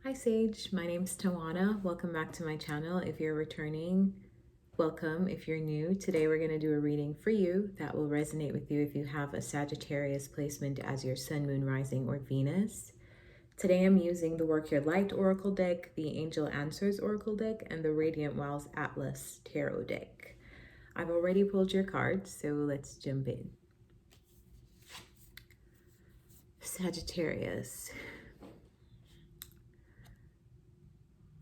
Hi Sage, my name's Tawana. Welcome back to my channel. If you're returning, welcome. If you're new, today we're going to do a reading for you that will resonate with you if you have a Sagittarius placement as your Sun, Moon, Rising, or Venus. Today I'm using the Work Your Light Oracle deck, the Angel Answers Oracle deck, and the Radiant Wilds Atlas Tarot deck. I've already pulled your cards, so let's jump in. Sagittarius.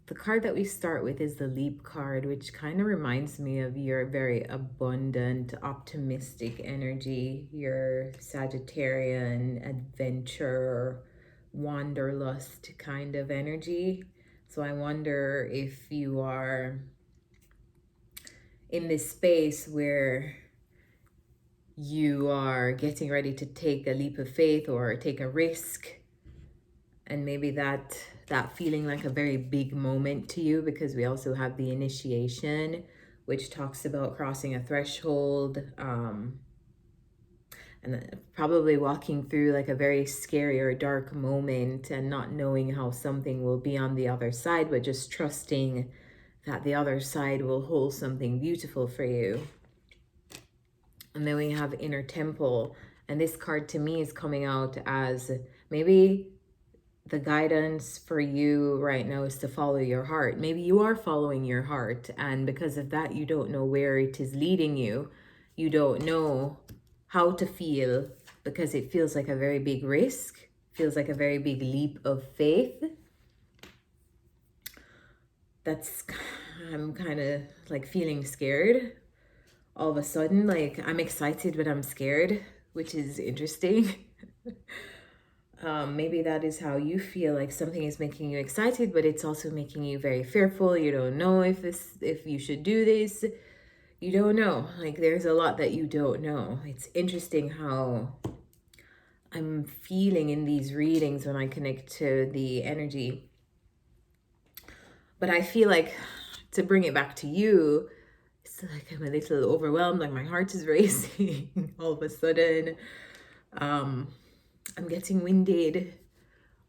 The card that we start with is the Leap card, which kind of reminds me of your very abundant, optimistic energy, your Sagittarian adventure, wanderlust kind of energy. So I wonder if you are in this space where you are getting ready to take a leap of faith or take a risk, and maybe that feeling like a very big moment to you, because we also have the initiation, which talks about crossing a threshold, and probably walking through like a very scary or dark moment and not knowing how something will be on the other side, but just trusting that the other side will hold something beautiful for you. And then we have Inner Temple, and this card to me is coming out as maybe the guidance for you right now is to follow your heart. Maybe you are following your heart, and because of that, you don't know where it is leading you. You don't know how to feel because it feels like a very big risk, feels like a very big leap of faith. I'm kind of like feeling scared all of a sudden. Like I'm excited, but I'm scared, which is interesting. Maybe that is how you feel, like something is making you excited, but it's also making you very fearful. You don't know if you should do this. You don't know. Like there's a lot that you don't know. It's interesting how I'm feeling in these readings when I connect to the energy. But I feel like to bring it back to you, it's like I'm a little overwhelmed, like my heart is racing all of a sudden. I'm getting winded.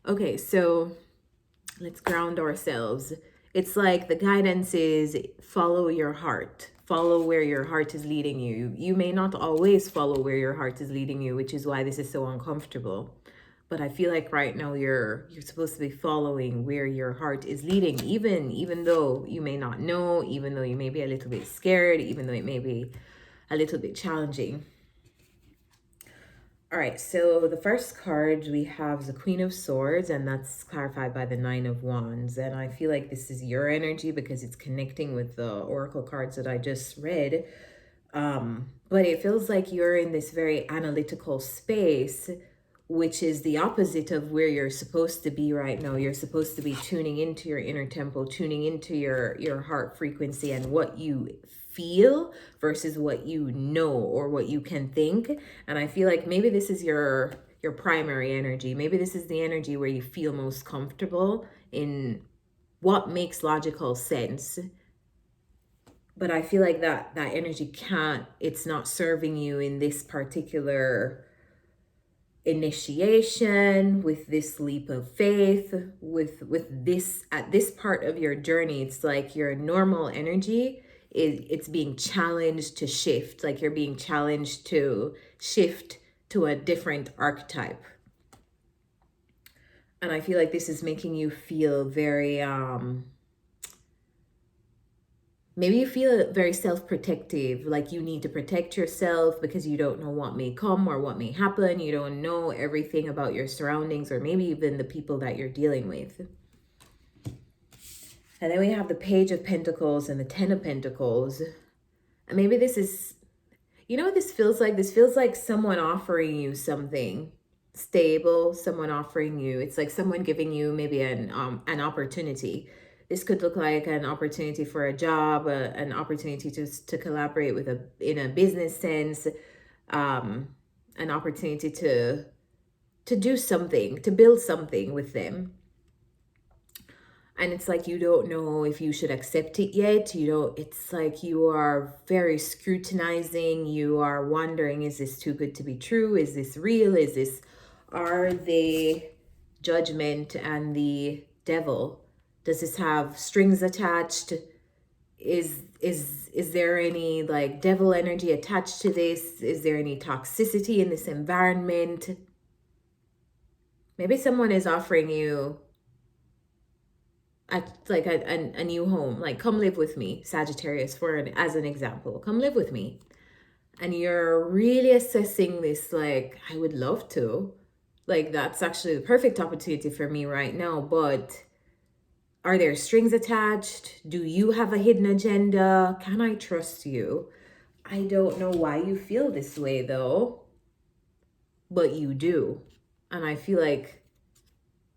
Okay, so let's ground ourselves. It's like the guidance is follow your heart. Follow where your heart is leading you. You may not always follow where your heart is leading you, which is why this is so uncomfortable. But I feel like right now you're supposed to be following where your heart is leading, even though you may not know, even though you may be a little bit scared, even though it may be a little bit challenging. All right, so the first card we have the Queen of Swords, and that's clarified by the Nine of Wands. And I feel like this is your energy because it's connecting with the oracle cards that I just read. But it feels like you're in this very analytical space, which is the opposite of where you're supposed to be right now. You're supposed to be tuning into your inner temple, tuning into your heart frequency and what you feel versus what you know or what you can think. And I feel like maybe this is your primary energy. Maybe this is the energy where you feel most comfortable in what makes logical sense. But I feel like that energy it's not serving you in this particular initiation, with this leap of faith, with this at this part of your journey. It's like your normal energy it's being challenged to shift, like you're being challenged to shift to a different archetype. And I feel like this is making you feel very maybe you feel very self-protective, like you need to protect yourself because you don't know what may come or what may happen. You don't know everything about your surroundings or maybe even the people that you're dealing with. And then we have the Page of Pentacles and the Ten of Pentacles. And maybe this is, you know what this feels like? This feels like someone offering you something stable, someone offering you, it's like someone giving you maybe an opportunity. This could look like an opportunity for a job, an opportunity to collaborate with in a business sense, an opportunity to do something, to build something with them. And it's like you don't know if you should accept it yet. It's like you are very scrutinizing. You are wondering, is this too good to be true? Is this real? Are the judgment and the devil? Does this have strings attached? Is there any like devil energy attached to this? Is there any toxicity in this environment? Maybe someone is offering you a new home, like come live with me, Sagittarius, as an example. Come live with me. And you're really assessing this like, I would love to. Like, that's actually the perfect opportunity for me right now, but are there strings attached? Do you have a hidden agenda? Can I trust you? I don't know why you feel this way though, but you do. And I feel like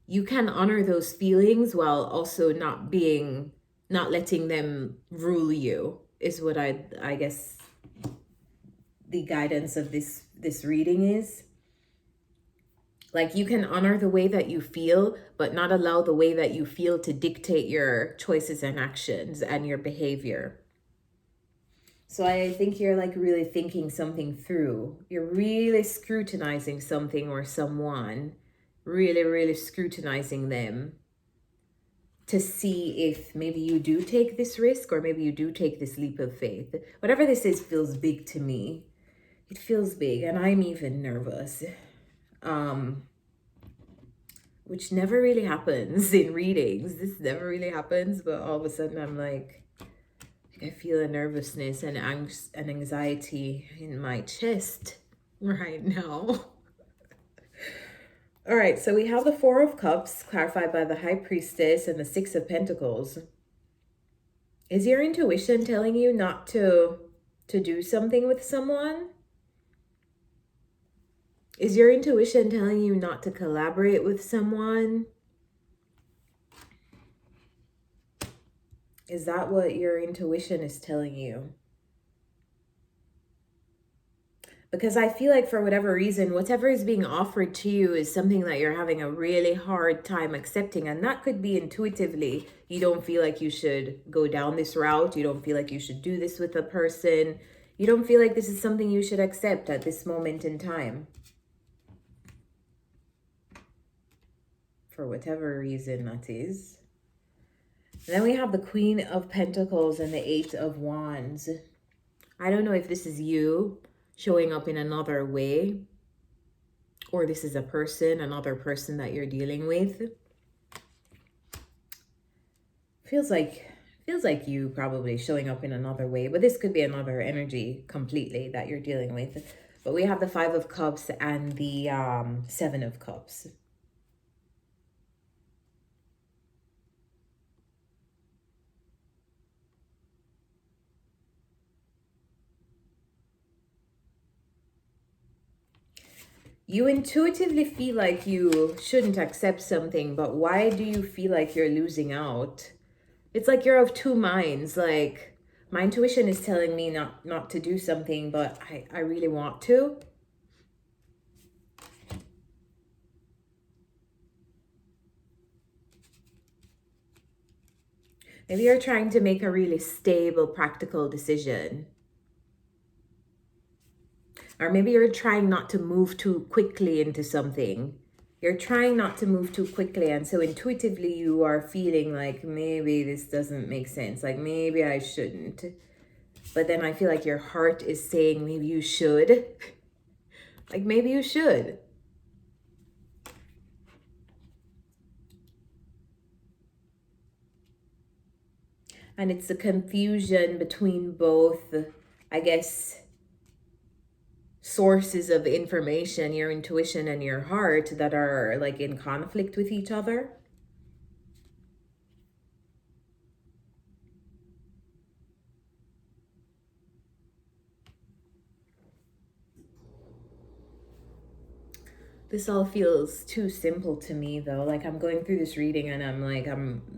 you can honor those feelings while also not letting them rule you, is what I guess the guidance of this reading is. Like, you can honor the way that you feel, but not allow the way that you feel to dictate your choices and actions and your behavior. So I think you're like really thinking something through. You're really scrutinizing something or someone, really, really scrutinizing them to see if maybe you do take this risk or maybe you do take this leap of faith. Whatever this is feels big to me. It feels big, and I'm even nervous. Which never really happens in readings. This never really happens, but all of a sudden I'm like I feel a nervousness and angst and anxiety in my chest right now. All right, so we have the Four of Cups clarified by the High Priestess and the Six of Pentacles. Is your intuition telling you not to do something with someone? Is your intuition telling you not to collaborate with someone? Is that what your intuition is telling you? Because I feel like for whatever reason, whatever is being offered to you is something that you're having a really hard time accepting. And that could be intuitively. You don't feel like you should go down this route. You don't feel like you should do this with a person. You don't feel like this is something you should accept at this moment in time. For whatever reason that is. And then we have the Queen of Pentacles and the Eight of Wands. I don't know if this is you showing up in another way, or this is a person, another person that you're dealing with. Feels like you probably showing up in another way, but this could be another energy completely that you're dealing with. But we have the Five of Cups and the Seven of Cups. You intuitively feel like you shouldn't accept something, but why do you feel like you're losing out? It's like you're of two minds. Like, my intuition is telling me not to do something, but I really want to. Maybe you're trying to make a really stable, practical decision. Or maybe you're trying not to move too quickly into something. You're trying not to move too quickly. And so intuitively you are feeling like maybe this doesn't make sense. Like maybe I shouldn't. But then I feel like your heart is saying maybe you should. Like maybe you should. And it's the confusion between both, I guess, sources of information, your intuition and your heart, that are like in conflict with each other. This all feels too simple to me though. Like I'm going through this reading and I'm like,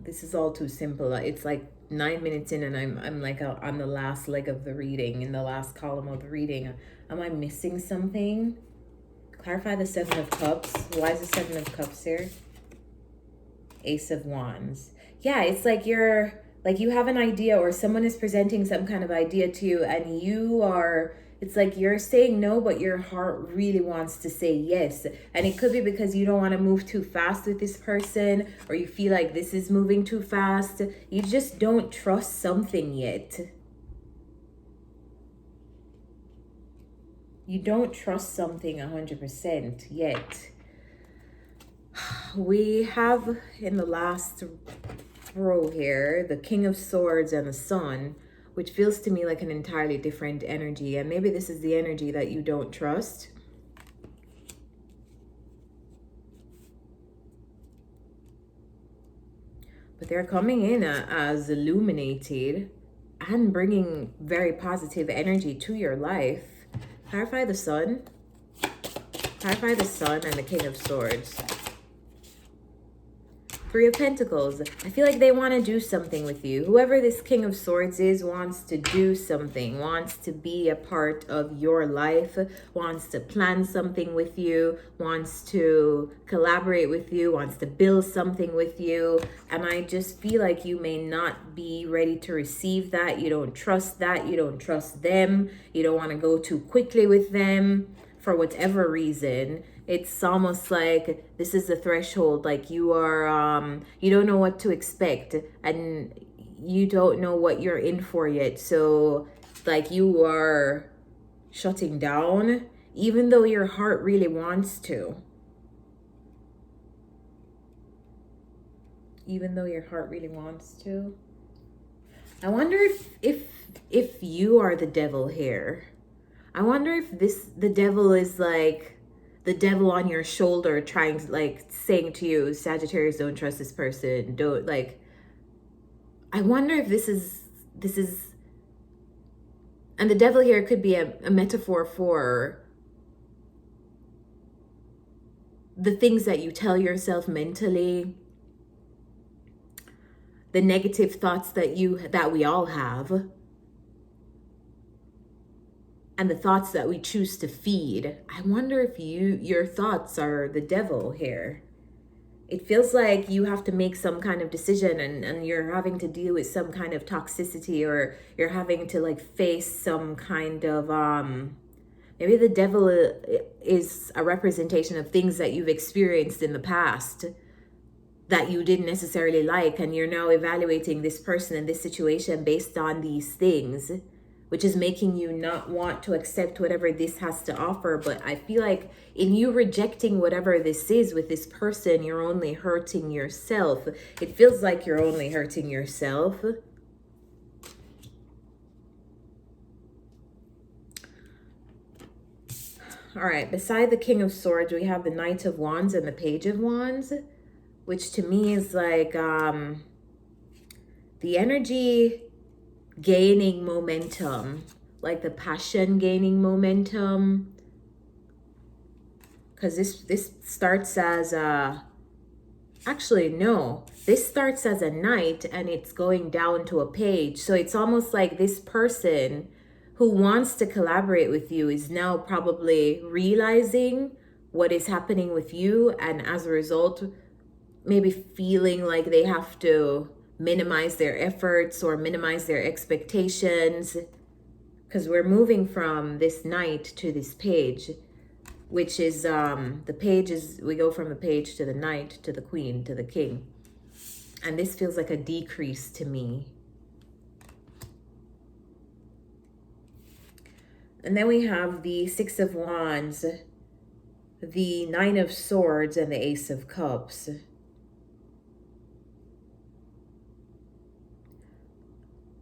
this is all too simple. It's like 9 minutes in and I'm like on the last leg of the reading, in the last column of the reading. Am I missing something? Clarify the Seven of Cups. Why is the Seven of Cups here? Ace of Wands. Yeah, it's like you have an idea, or someone is presenting some kind of idea to you and you are It's like you're saying no, but your heart really wants to say yes. And it could be because you don't want to move too fast with this person, or you feel like this is moving too fast. You just don't trust something yet. You don't trust something 100% yet. We have in the last row here the King of Swords and the Sun, which feels to me like an entirely different energy. And maybe this is the energy that you don't trust. But they're coming in as illuminated and bringing very positive energy to your life. Clarify the Sun. Clarify the Sun and the King of Swords. Three of Pentacles. I feel like they want to do something with you. Whoever this King of Swords is wants to do something, wants to be a part of your life, wants to plan something with you, wants to collaborate with you, wants to build something with you. And I just feel like you may not be ready to receive that. You don't trust that. You don't trust them. You don't want to go too quickly with them for whatever reason. It's almost like this is the threshold, like you are, you don't know what to expect and you don't know what you're in for yet. So like you are shutting down, even though your heart really wants to. Even though your heart really wants to. I wonder if you are the devil here. I wonder if the devil is like the devil on your shoulder trying to, like, saying to you, Sagittarius, don't trust this person. Don't, like, I wonder if this is, and the devil here could be a metaphor for the things that you tell yourself mentally, the negative thoughts that we all have, and the thoughts that we choose to feed. I wonder if your thoughts are the devil here. It feels like you have to make some kind of decision and you're having to deal with some kind of toxicity, or you're having to like face some kind of, maybe the devil is a representation of things that you've experienced in the past that you didn't necessarily like, and you're now evaluating this person and this situation based on these things, which is making you not want to accept whatever this has to offer. But I feel like in you rejecting whatever this is with this person, you're only hurting yourself. It feels like you're only hurting yourself. All right, beside the King of Swords, we have the Knight of Wands and the Page of Wands, which to me is like the energy gaining momentum, like the passion gaining momentum, because this starts as actually no, this starts as a knight and it's going down to a page. So it's almost like this person who wants to collaborate with you is now probably realizing what is happening with you, and as a result maybe feeling like they have to minimize their efforts or minimize their expectations, because we're moving from this knight to this page, which is the page is, we go from the page to the knight to the queen to the king, and this feels like a decrease to me. And then we have the Six of Wands, the Nine of Swords, and the Ace of Cups.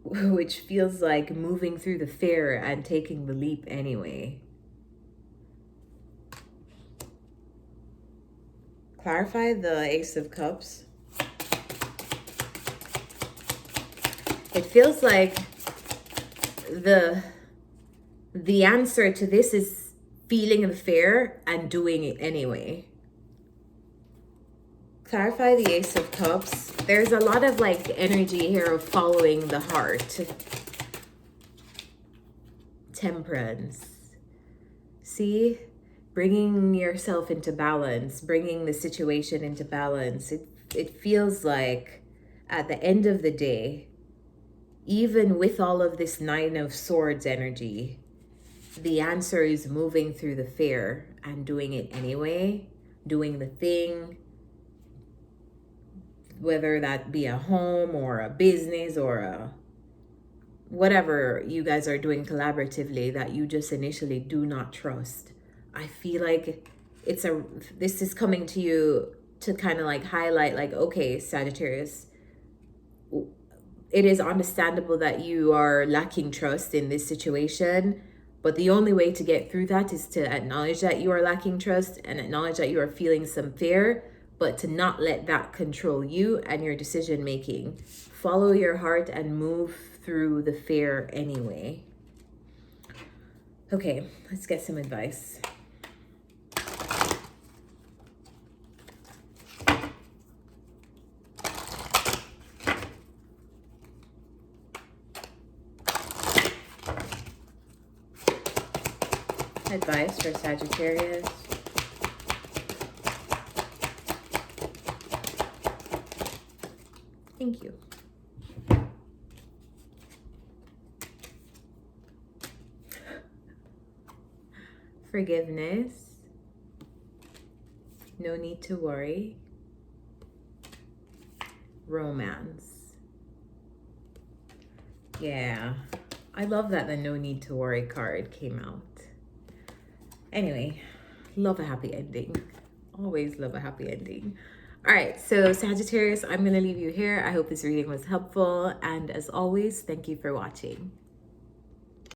Which feels like moving through the fear and taking the leap anyway. Clarify the Ace of Cups. It feels like the answer to this is feeling the fear and doing it anyway. Clarify the Ace of Cups. There's a lot of like energy here of following the heart. Temperance. See? Bringing yourself into balance, bringing the situation into balance. It feels like at the end of the day, even with all of this Nine of Swords energy, the answer is moving through the fear and doing it anyway, doing the thing, whether that be a home or a business or a whatever you guys are doing collaboratively that you just initially do not trust. I feel like this is coming to you to kind of like highlight, like, okay, Sagittarius, it is understandable that you are lacking trust in this situation, but the only way to get through that is to acknowledge that you are lacking trust and acknowledge that you are feeling some fear, but to not let that control you and your decision making. Follow your heart and move through the fear anyway. Okay, let's get some advice. Advice for Sagittarius. Thank you. Forgiveness. No need to worry. Romance. Yeah, I love that the no need to worry card came out. Anyway, love a happy ending. Always love a happy ending. All right, so Sagittarius, I'm going to leave you here. I hope this reading was helpful. And as always, thank you for watching.